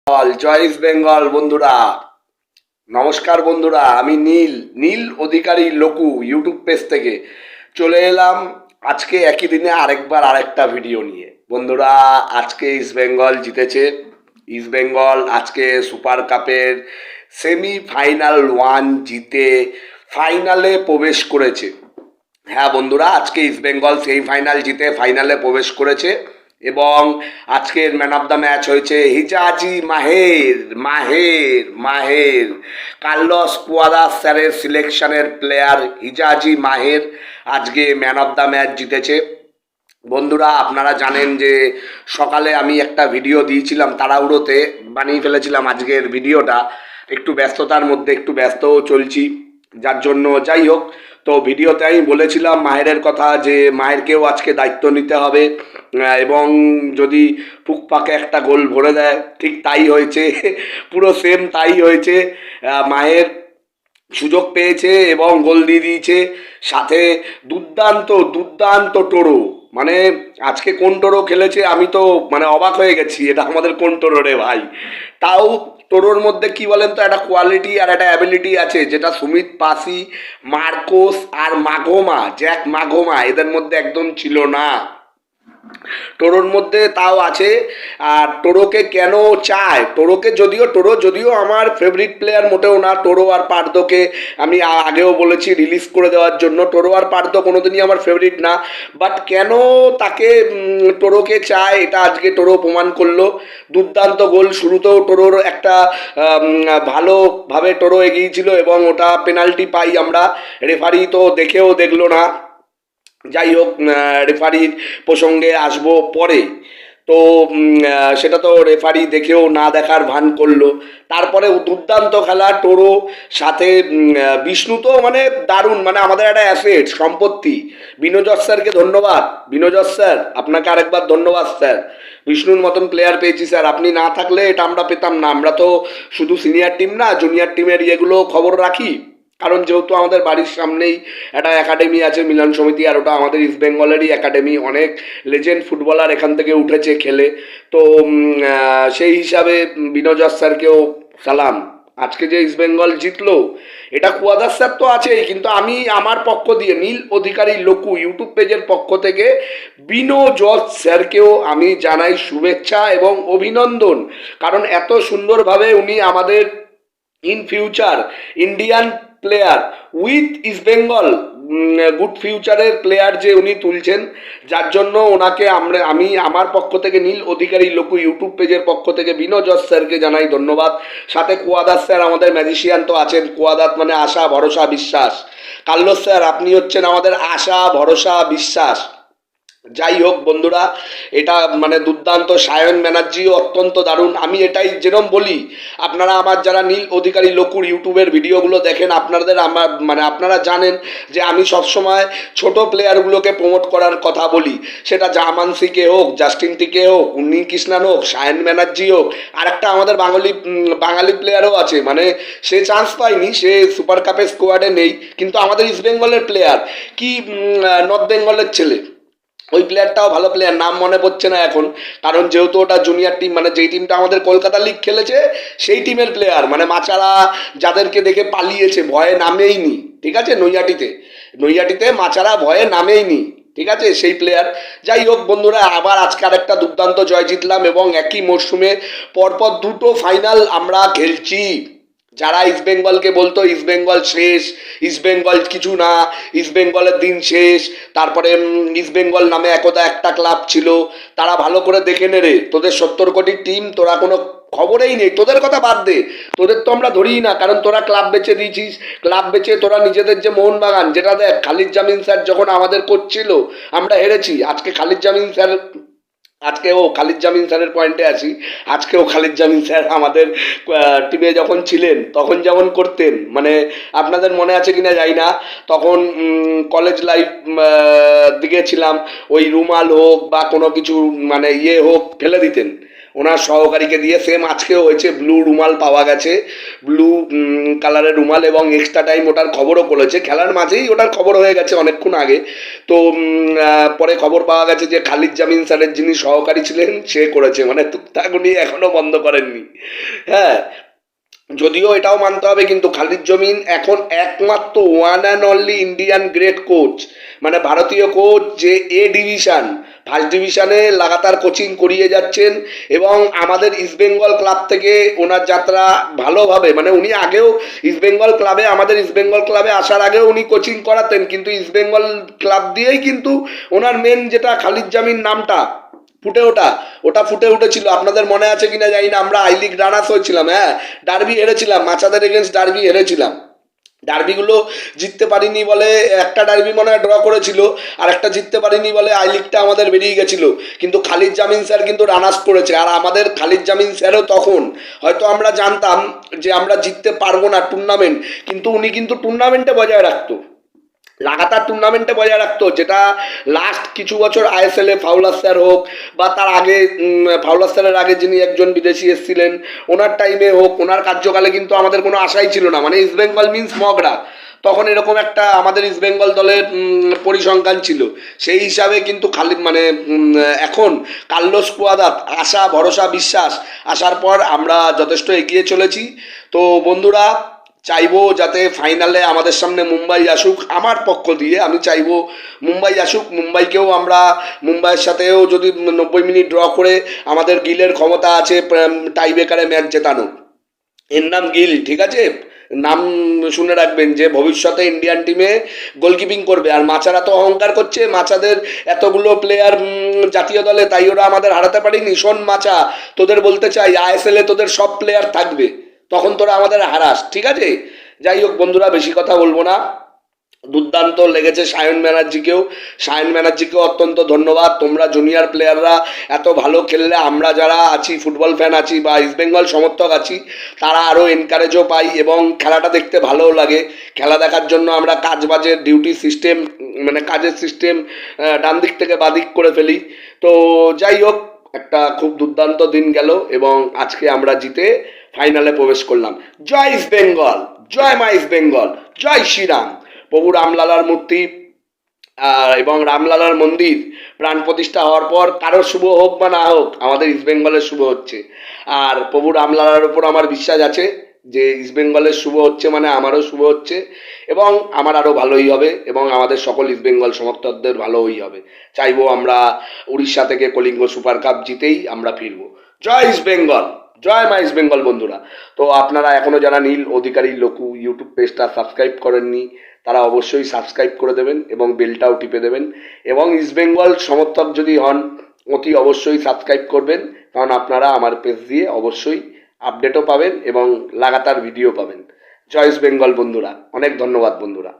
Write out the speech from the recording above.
জয় east Bengal বন্ধুরা, নমস্কার বন্ধুরা। আমি নীল নীল অধিকারী লোকু ইউটিউব পেজ থেকে চলে এলাম আজকে একই দিনে আরেকটা ভিডিও নিয়ে। বন্ধুরা, আজকে ইস্ট বেঙ্গল জিতেছে। ইস্ট বেঙ্গল আজকে সুপার কাপের সেমিফাইনাল 1 জিতে ফাইনালে প্রবেশ করেছে। হ্যাঁ বন্ধুরা, আজকে ইস্ট বেঙ্গল সেমিফাইনাল জিতে ফাইনালে প্রবেশ করেছে এবং আজকের ম্যান অফ দ্য ম্যাচ হয়েছে হিজাজি মাহের মাহের মাহের কার্লোস কুয়াদাস স্যারের সিলেকশনের প্লেয়ার হিজাজি মাহের আজকে ম্যান অফ দ্য ম্যাচ জিতেছে। বন্ধুরা, আপনারা জানেন যে সকালে আমি একটা ভিডিও দিয়েছিলাম, তাড়াহুড়োতে বানিয়ে ফেলেছিলাম আজকের ভিডিওটা। একটু ব্যস্ততার মধ্যে একটু ব্যস্তও চলছি, যার জন্য যাই হোক, তো ভিডিওতে আমি বলেছিলাম মাহেরের কথা যে মাহেরকেও আজকে দায়িত্ব নিতে হবে এবং যদি পুকপাকে একটা গোল ভরে দেয়, ঠিক তাই হয়েছে, পুরো সেম তাই হয়েছে। মাহের সুযোগ পেয়েছে এবং গোল দিয়ে দিয়েছে, সাথে দুর্দান্ত দুর্দান্ত টোরো। মানে আজকে কোন টোরো খেলেছে আমি তো অবাক হয়ে গেছি, এটা আমাদের কোন টোরো রে ভাই। তাও টোরোর মধ্যে কি বলেন তো, একটা কোয়ালিটি আর একটা অ্যাবিলিটি আছে যেটা সুমিত পাসি, মার্কোস আর মাগোমা, জ্যাক মাগোমা, এদের মধ্যে একদম ছিল না। টোরোর মধ্যে তাও আছে। আর টোরোকে কেন চায়, টোরো যদিও আমার ফেভারিট প্লেয়ার মোটেও না। টোরো আর পার্দোকে আমি আগেও বলেছি রিলিজ করে দেওয়ার জন্য। টোরো আর পার্দো কোনোদিনই আমার ফেভারিট না, বাট কেন তাকে টোরোকে চায় এটা আজকে টোরো প্রমাণ করলো। দুর্দান্ত গোল, শুরুতেও টোরোর একটা ভালোভাবে টোরো এগিয়েছিল এবং ওটা পেনাল্টি পাই আমরা। রেফারি তো দেখেও দেখলো না। যাই হোক, রেফারির প্রসঙ্গে আসবো পরে। তো সেটা তো রেফারি দেখেও না দেখার ভান করলো। তারপরে দুর্দান্ত খেলা টোরো, সাথে বিষ্ণু তো দারুণ, আমাদের একটা অ্যাসেট, সম্পত্তি। বিনোজর স্যারকে ধন্যবাদ। বিনোজর স্যার, আপনাকে আরেকবার ধন্যবাদ স্যার। বিষ্ণুর মতন প্লেয়ার পেয়েছি স্যার, আপনি না থাকলে এটা আমরা পেতাম না। আমরা তো শুধু সিনিয়র টিম না, জুনিয়র টিমের ইয়েগুলো খবর রাখি, কারণ যেহেতু আমাদের বাড়ির সামনেই একটা একাডেমি আছে মিলন সমিতি, আর ওটা আমাদের ইস্ট বেঙ্গলেরই একাডেমি। অনেক লেজেন্ড ফুটবলার এখান থেকে উঠেছে খেলে। তো সেই হিসাবে বিনোজর স্যারকেও সালাম। আজকে যে ইস্ট বেঙ্গল জিতলো, এটা কুয়াদাস স্যার তো আছেই, কিন্তু আমি আমার পক্ষ দিয়ে নীল অধিকারী লোকু ইউটিউব পেজের পক্ষ থেকে বিনোজর স্যারকেও আমি জানাই শুভেচ্ছা এবং অভিনন্দন। কারণ এত সুন্দরভাবে উনি আমাদের in future Indian player with East Bengal good ফিউচারের প্লেয়ার যে উনি তুলছেন, যার জন্য ওনাকে আমি আমার পক্ষ থেকে নীল অধিকারী লোকু ইউটিউব পেজের পক্ষ থেকে বিনোজর স্যারকে জানাই ধন্যবাদ। সাথে কুয়াদাস স্যার, আমাদের ম্যাজিশিয়ান তো আছেন। কুয়াদাত মানে আশা, ভরসা, বিশ্বাস। কার্লোস স্যার, আপনি হচ্ছেন আমাদের আশা, ভরসা, বিশ্বাস। যাই হোক বন্ধুরা, এটা দুর্দান্ত। সায়ন ব্যানার্জিও অত্যন্ত দারুণ। আমি এটাই যেরকম বলি, আপনারা আমার যারা নীল অধিকারী লোকুর ইউটিউবের ভিডিওগুলো দেখেন, আপনারা জানেন যে আমি সবসময় ছোট প্লেয়ারগুলোকে প্রমোট করার কথা বলি। সেটা জামানসিকে হোক, জাস্টিন টিকে হোক, উন্নি কৃষ্ণান হোক, সায়ন ব্যানার্জি হোক। আর একটা আমাদের বাঙালি প্লেয়ারও আছে, সে চান্স পায়নি, সে সুপার কাপের স্কোয়াডে নেই, কিন্তু আমাদের ইস্ট বেঙ্গলের প্লেয়ার, কি নর্থ বেঙ্গলের ছেলে, ওই প্লেয়ারটাও ভালো প্লেয়ার, নাম মনে পড়ছে না এখন, কারণ যেহেতু ওটা জুনিয়র টিম, যেই টিমটা আমাদের কলকাতা লিগ খেলেছে সেই টিমের প্লেয়ার। মাচারা যাদেরকে দেখে পালিয়েছে, ভয়ে নামেইনি, ঠিক আছে। নৈয়াটিতে মাচারা ভয়ে নামেইনি, ঠিক আছে, সেই প্লেয়ার। যাই হোক বন্ধুরা, আবার আজকে আরেকটা দুর্দান্ত জয় জিতলাম এবং একই মরশুমে পরপর দুটো ফাইনাল আমরা খেলছি। যারা ইস্ট বেঙ্গলকে বলতো ইস্ট বেঙ্গল শেষ, ইস্ট বেঙ্গল কিছু না, ইস্ট বেঙ্গলের দিন শেষ, তারপরে ইস্ট বেঙ্গল নামে একদা একটা ক্লাব ছিল, তারা ভালো করে দেখে নে রে, তোদের 70 কোটির টিম, তোরা কোনো খবরেই নেই। তোদের কথা বাদ দে, তোদের তো আমরা ধরিই না, কারণ তোরা ক্লাব বেচে দিয়েছিস। ক্লাব বেচে তোরা নিজেদের যে মোহনবাগান, যেটা দেখ, খালিদ জামিন স্যার যখন আমাদের করছিল আমরা হেরেছি। আজকে খালিদ জামিন স্যারের পয়েন্টে আছি। আজকেও খালিদ জামিন স্যার আমাদের টিমে যখন ছিলেন তখন যেমন করতেন, আপনাদের মনে আছে কিনা জানি না, তখন কলেজ লাইফ দিকে ছিলাম, ওই রুমাল হোক বা কোনো কিছু ইয়ে হোক ফেলে দিতেন। ওনার সহকারীকে দিয়ে। সেম আজকেও হয়েছে, ব্লু রুমাল পাওয়া গেছে, ব্লু কালারের রুমাল, এবং এক্সট্রা টাইম ওটার খবরও করেছে, খেলার মাঝেই ওটার খবর হয়ে গেছে অনেকক্ষণ আগে। তো পরে খবর পাওয়া গেছে যে খালিদ জামিন স্যারের যিনি সহকারী ছিলেন সে করেছে, মানে টুকটাক উনি এখনো বন্ধ করেননি। হ্যাঁ, যদিও এটাও মানতে হবে কিন্তু খালিদ জমিন এখন একমাত্র one and only Indian great coach, মানে ভারতীয় কোচ যে এ ডিভিশন, ফার্স্ট ডিভিশনে লাগাতার কোচিং করিয়ে যাচ্ছেন। এবং আমাদের ইস্টবেঙ্গল ক্লাব থেকে ওনার যাত্রা ভালোভাবে, মানে উনি আগেও ইস্টবেঙ্গল ক্লাবে, আমাদের ইস্টবেঙ্গল ক্লাবে আসার আগেও উনি কোচিং করাতেন, কিন্তু ইস্টবেঙ্গল ক্লাব দিয়েই কিন্তু ওনার মেন যেটা খালিদ জামিন নামটা ওটা ফুটে উঠেছিল। আপনাদের মনে আছে কিনা জানি না, আমরা আই লিগ রানার্স হয়েছিলাম, হ্যাঁ, ডার্বি হেরেছিলাম, মাচাদের এগেনস্ট ডার্বি হেরেছিলাম। ডার্বিগুলো জিততে পারিনি বলে, একটা ডার্বি মনে হয় ড্র করেছিল, আর একটা জিততে পারিনি বলে আই লিগটা আমাদের বেরিয়ে গেছিল। কিন্তু খালিদ জামিন স্যার কিন্তু রানার্স করেছে, আর আমাদের খালিদ জামিন স্যারও তখন হয়তো আমরা জানতাম যে আমরা জিততে পারবো না টুর্নামেন্ট, কিন্তু উনি কিন্তু টুর্নামেন্টে বজায় রাখতো, লাগাতার টুর্নামেন্টে বজায় রাখতো। যেটা লাস্ট কিছু বছর আইএসএল এ ফাউলার স্যার হোক, বা তার আগে ফাউলার স্যারের আগে যিনি একজন বিদেশি এসেছিলেন ওনার টাইমে হোক, ওনার কার্যকালে কিন্তু আমাদের কোনো আশাই ছিল না, মানে ইস্ট বেঙ্গল মিন্স মগরা, তখন এরকম একটা আমাদের ইস্ট বেঙ্গল দলের পরিসংখ্যান ছিল। সেই হিসাবে কিন্তু খালি মানে এখন কার্লোস কুয়াদাত আশা ভরসা বিশ্বাস আসার পর আমরা যথেষ্ট এগিয়ে চলেছি। তো বন্ধুরা, চাইবো যাতে ফাইনালে আমাদের সামনে মুম্বাই আসুক, আমার পক্ষ দিয়ে আমি চাইবো মুম্বাই আসুক। মুম্বাইকেও আমরা, মুম্বাইয়ের সাথেও যদি 90 মিনিট ড্র করে, আমাদের গিলের ক্ষমতা আছে টাই ব্রেকারে ম্যাচ জেতানো। এর নাম গিল, ঠিক আছে, নাম শুনে রাখবেন, যে ভবিষ্যতে ইন্ডিয়ান টিমে গোলকিপিং করবে। আর মাচারা তো অহংকার করছে, মাচাদের এতগুলো প্লেয়ার জাতীয় দলে, তাই ওরা আমাদের হারাতে পারেনি। শোন মাচা, তোদের বলতে চাই আইএসএল এ তোদের সব প্লেয়ার থাকবে, তখন তোরা আমাদের হারাস, ঠিক আছে। যাই হোক বন্ধুরা, বেশি কথা বলবো না। দুর্দান্ত লেগেছে সায়ন ব্যানার্জিকেও অত্যন্ত ধন্যবাদ। তোমরা জুনিয়র প্লেয়াররা এত ভালো খেললে আমরা যারা আছি, ফুটবল ফ্যান আছি বা ইস্টবেঙ্গল সমর্থক আছি, তারা আরও এনকারেজও পাই এবং খেলাটা দেখতে ভালোও লাগে। খেলা দেখার জন্য আমরা কাজবাজের ডিউটি সিস্টেম, মানে কাজের সিস্টেম ডান দিক থেকে বাদিক করে ফেলি। তো যাই হোক, একটা খুব দুর্দান্ত দিন গেল এবং আজকে আমরা জিতে ফাইনালে প্রবেশ করলাম। জয় ইস্ট বেঙ্গল, জয় মা ইস্ট বেঙ্গল, জয় শ্রীরাম। প্রভু রামলালার মূর্তি এবং রামলালার মন্দির প্রাণ প্রতিষ্ঠা হওয়ার পর কারোর শুভ হোক বা না হোক, আমাদের ইস্টবেঙ্গলের শুভ হচ্ছে। আর প্রভু রামলালার উপর আমার বিশ্বাস আছে যে ইস্টবেঙ্গলের শুভ হচ্ছে মানে আমারও শুভ হচ্ছে, এবং আমার আরও ভালোই হবে, এবং আমাদের সকল ইস্টবেঙ্গল সমর্থকদের ভালোই হবে। চাইবো আমরা উড়িষ্যা থেকে কলিঙ্গ সুপার কাপ জিতেই আমরা ফিরবো। জয় ইস্ট বেঙ্গল, জয় মা ইস্ট বেঙ্গল। বন্ধুরা, তো আপনারা এখনও যারা নীল অধিকারী লকু ইউটিউব পেজটা সাবস্ক্রাইব করেননি, তারা অবশ্যই সাবস্ক্রাইব করে দেবেন এবং বেলটাও টিপে দেবেন। এবং ইস্টবেঙ্গল সমর্থক যদি হন, অতি অবশ্যই সাবস্ক্রাইব করবেন, কারণ আপনারা আমার পেজ দিয়ে অবশ্যই আপডেটও পাবেন এবং লাগাতার ভিডিও পাবেন। জয় ইস্ট বেঙ্গল বন্ধুরা, অনেক ধন্যবাদ বন্ধুরা।